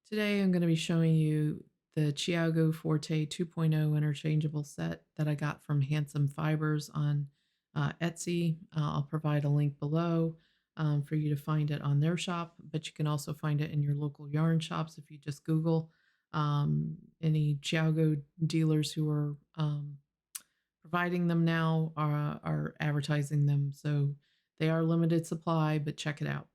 Today I'm going to be showing you the Chiaogoo Forte 2.0 interchangeable set that I got from Handsome Fibers on Etsy. I'll provide a link below for you to find it on their shop, but you can also find it in your local yarn shops if you just Google any Chiaogoo dealers who are providing them now are advertising them. So they are limited supply, but check it out.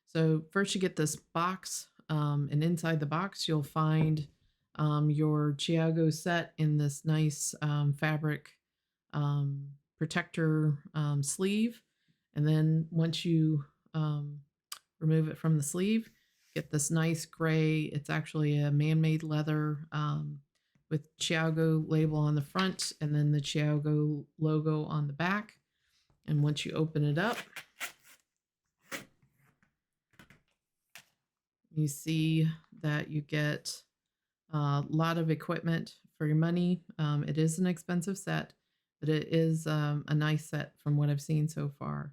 So first you get this box, and inside the box you'll find your Chiaogoo set in this nice fabric protector sleeve. And then once you remove it from the sleeve, get this nice gray, it's actually a man-made leather with Chiaogoo label on the front and then the Chiaogoo logo on the back. And once you open it up, you see that you get a lot of equipment for your money. It is an expensive set, but it is a nice set from what I've seen so far.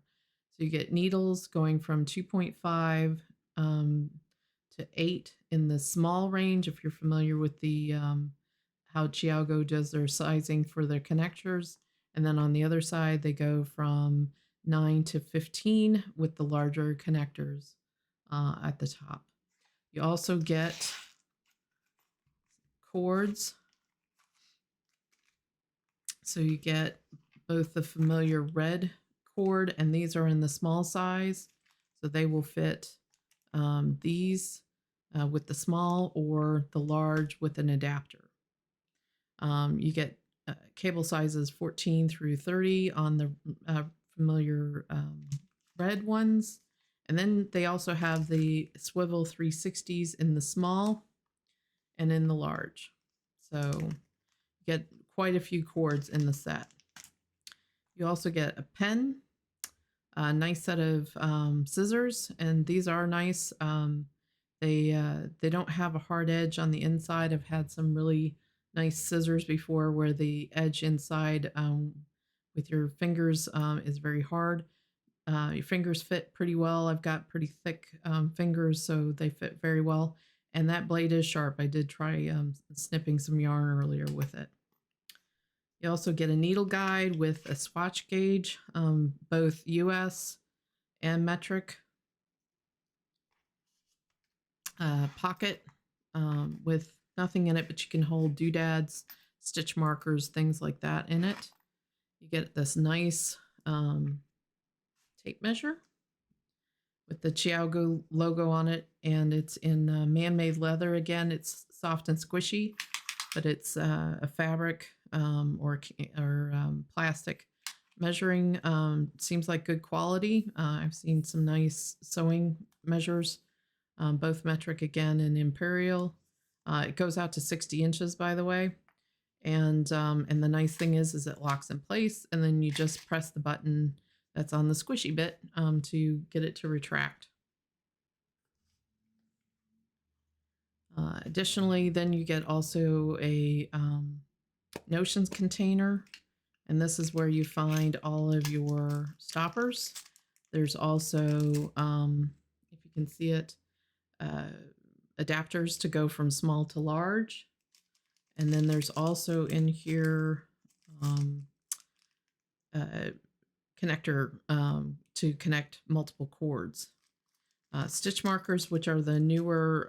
So you get needles going from 2.5 to 8 in the small range, if you're familiar with the how Chiaogoo does their sizing for their connectors. And then on the other side, they go from 9 to 15 with the larger connectors at the top. You also get cords. So you get both the familiar red cord, and these are in the small size. So they will fit these with the small or the large with an adapter. You get cable sizes 14 through 30 on the familiar red ones. And then they also have the swivel 360s in the small and in the large. So you get quite a few cords in the set. You also get a pen, a nice set of scissors, and these are nice. They don't have a hard edge on the inside. I've had some really nice scissors before where the edge inside with your fingers is very hard. Your fingers fit pretty well. I've got pretty thick fingers, so they fit very well. And that blade is sharp. I did try snipping some yarn earlier with it. You also get a needle guide with a swatch gauge, both US and metric. Pocket with nothing in it, but you can hold doodads, stitch markers, things like that in it. You get this nice tape measure with the Chiaogoo logo on it, and it's in man-made leather. Again, it's soft and squishy, but it's a fabric or plastic measuring. Seems like good quality. I've seen some nice sewing measures, both metric again and imperial. It goes out to 60 inches, by the way. And the nice thing is it locks in place, and then you just press the button that's on the squishy bit to get it to retract. Additionally, then you get also a notions container, and this is where you find all of your stoppers. There's also, if you can see it, adapters to go from small to large. And then there's also in here connector to connect multiple cords. Stitch markers, which are the newer,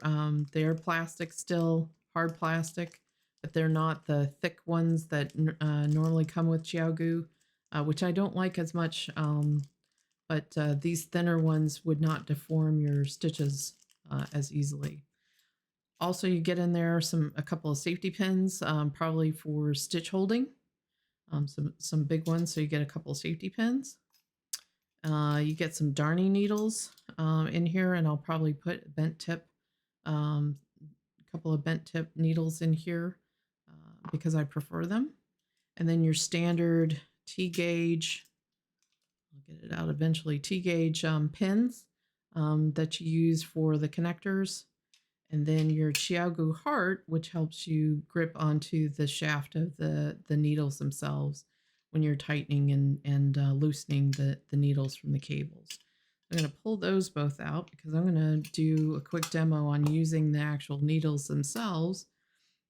they're plastic still, hard plastic, but they're not the thick ones that normally come with Chiaogoo, which I don't like as much, but these thinner ones would not deform your stitches as easily. Also, you get in there a couple of safety pins, probably for stitch holding, some big ones, so you get a couple of safety pins. You get some darning needles in here, and I'll probably put bent tip, a couple of bent tip needles in here because I prefer them. And then your standard T-gauge, I'll get it out eventually, T-gauge pins that you use for the connectors. And then your Chiaogoo heart, which helps you grip onto the shaft of the needles themselves when you're tightening and loosening the needles from the cables. I'm going to pull those both out because I'm going to do a quick demo on using the actual needles themselves.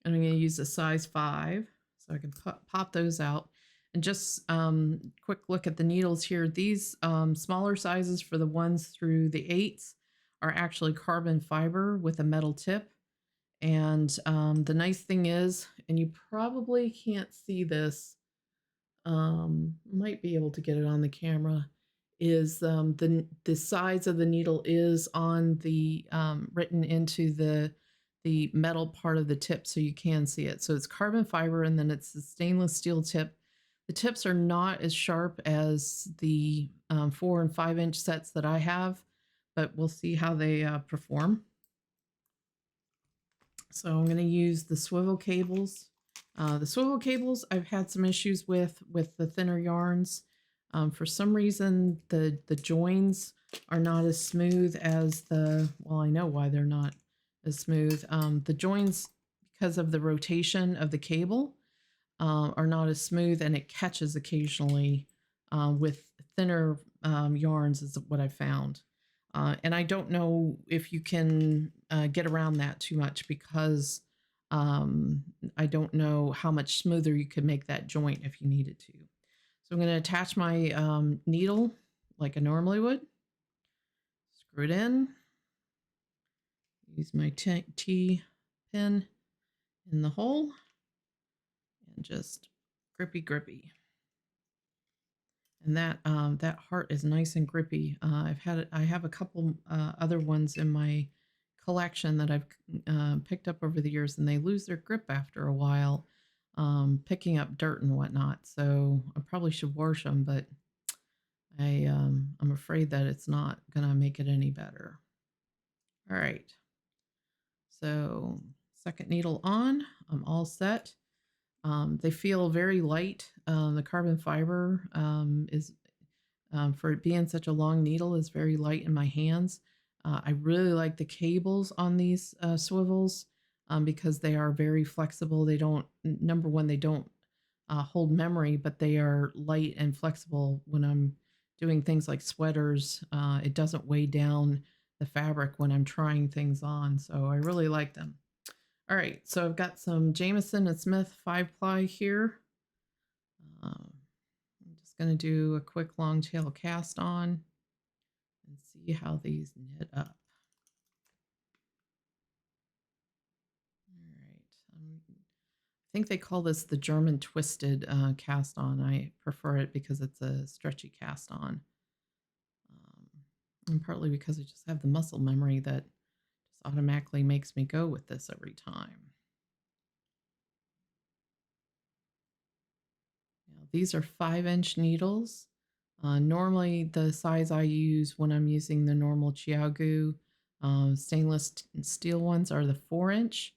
And I'm going to use a size 5 so I can pop those out. And just quick look at the needles here. These smaller sizes for the 1s through the 8s are actually carbon fiber with a metal tip. And the nice thing is, and you probably can't see this, might be able to get it on the camera, is the size of the needle is on the written into the metal part of the tip, so you can see it. So it's carbon fiber, and then it's the stainless steel tip. The tips are not as sharp as the 4 and 5 inch sets that I have, but we'll see how they perform. So I'm going to use the swivel cables. The swivel cables I've had some issues with the thinner yarns. For some reason, the joins are not as smooth as well, I know why they're not as smooth. The joins, because of the rotation of the cable, are not as smooth, and it catches occasionally with thinner yarns is what I found. And I don't know if you can get around that too much because I don't know how much smoother you could make that joint if you needed to. So I'm going to attach my needle like I normally would. Screw it in. Use my T pin in the hole and just grippy. And that heart is nice and grippy. I have a couple other ones in my collection that I've picked up over the years, and they lose their grip after a while, picking up dirt and whatnot. So I probably should wash them, but I'm afraid that it's not gonna make it any better. All right. So second needle on. I'm all set. They feel very light. The carbon fiber is, for it being such a long needle, is very light in my hands. I really like the cables on these swivels because they are very flexible. They don't, number one, they don't hold memory, but they are light and flexible when I'm doing things like sweaters. It doesn't weigh down the fabric when I'm trying things on. So I really like them. All right, so I've got some Jamieson and Smith 5-ply here. I'm just going to do a quick long tail cast on and see how these knit up. All right, I think they call this the German twisted cast on. I prefer it because it's a stretchy cast on. And partly because I just have the muscle memory that just automatically makes me go with this every time. Now, these are 5-inch needles. Normally, the size I use when I'm using the normal Chiaogoo stainless steel ones are the 4-inch.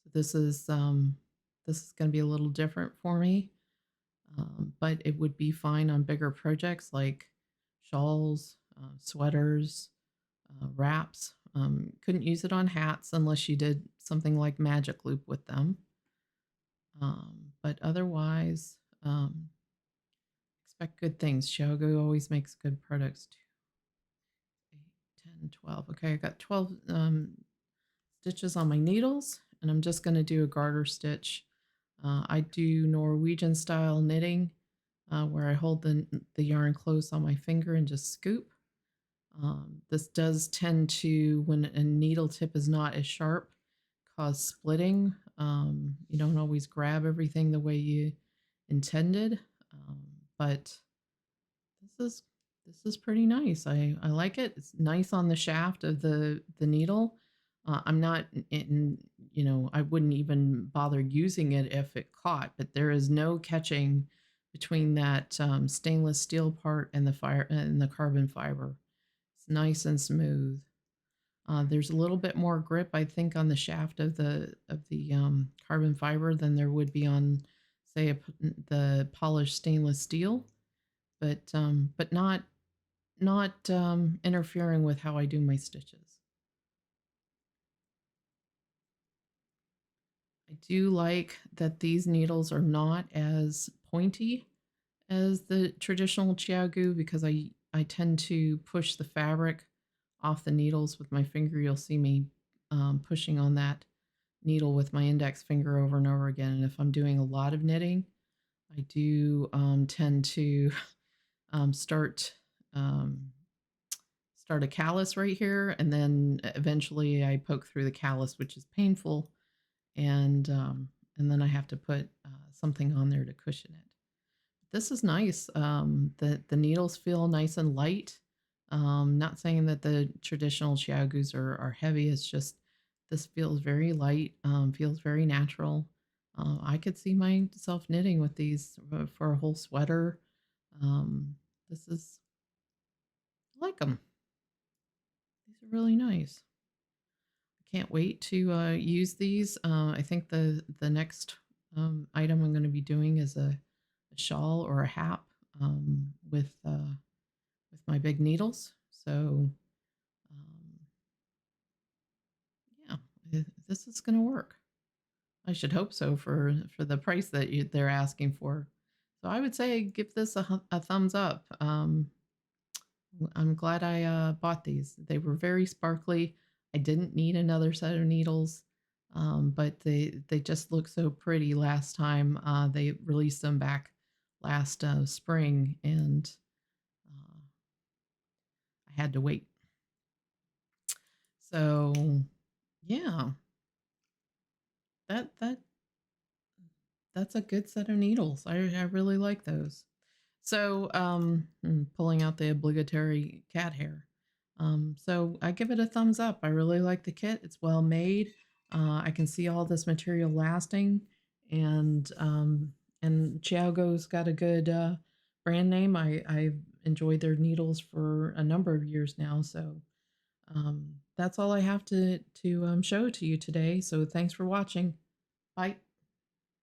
So this is going to be a little different for me, but it would be fine on bigger projects like shawls, sweaters, wraps. Couldn't use it on hats unless you did something like magic loop with them. But otherwise, expect good things. Chiaogoo always makes good products too. 8, 10, 12. Okay, I got 12 stitches on my needles, and I'm just going to do a garter stitch. I do Norwegian style knitting where I hold the yarn close on my finger and just scoop. This does tend to, when a needle tip is not as sharp, cause splitting. You don't always grab everything the way you intended, but this is pretty nice. I like it. It's nice on the shaft of the needle. I'm not in, I wouldn't even bother using it if it caught, but there is no catching between that stainless steel part and the carbon fiber. It's nice and smooth. There's a little bit more grip, I think, on the shaft of the carbon fiber than there would be on, say, the polished stainless steel, but not interfering with how I do my stitches. I do like that these needles are not as pointy as the traditional Chiaogoo because I I tend to push the fabric off the needles with my finger. You'll see me pushing on that needle with my index finger over and over again. And if I'm doing a lot of knitting, I do tend to start um, start a callus right here, and then eventually I poke through the callus, which is painful, and then I have to put something on there to cushion it. This is nice. The needles feel nice and light. Not saying that the traditional Chiaogoos are heavy. It's just this feels very light. Feels very natural. I could see myself knitting with these for a whole sweater. This is I like them. These are really nice. I can't wait to use these. I think the next item I'm going to be doing is a shawl or a hat with my big needles. So yeah, this is going to work. I should hope so for the price that they're asking for. So I would say give this a thumbs up. I'm glad I bought these. They were very sparkly. I didn't need another set of needles, but they just look so pretty. Last time they released them back last spring, and uh, I had to wait. So yeah, that that's a good set of needles. I really like those. So pulling out the obligatory cat hair. So I give it a thumbs up. I really like the kit. It's well made. I can see all this material lasting, and Chiaogo's got a good brand name. I've enjoyed their needles for a number of years now. So that's all I have to show to you today. So thanks for watching. Bye.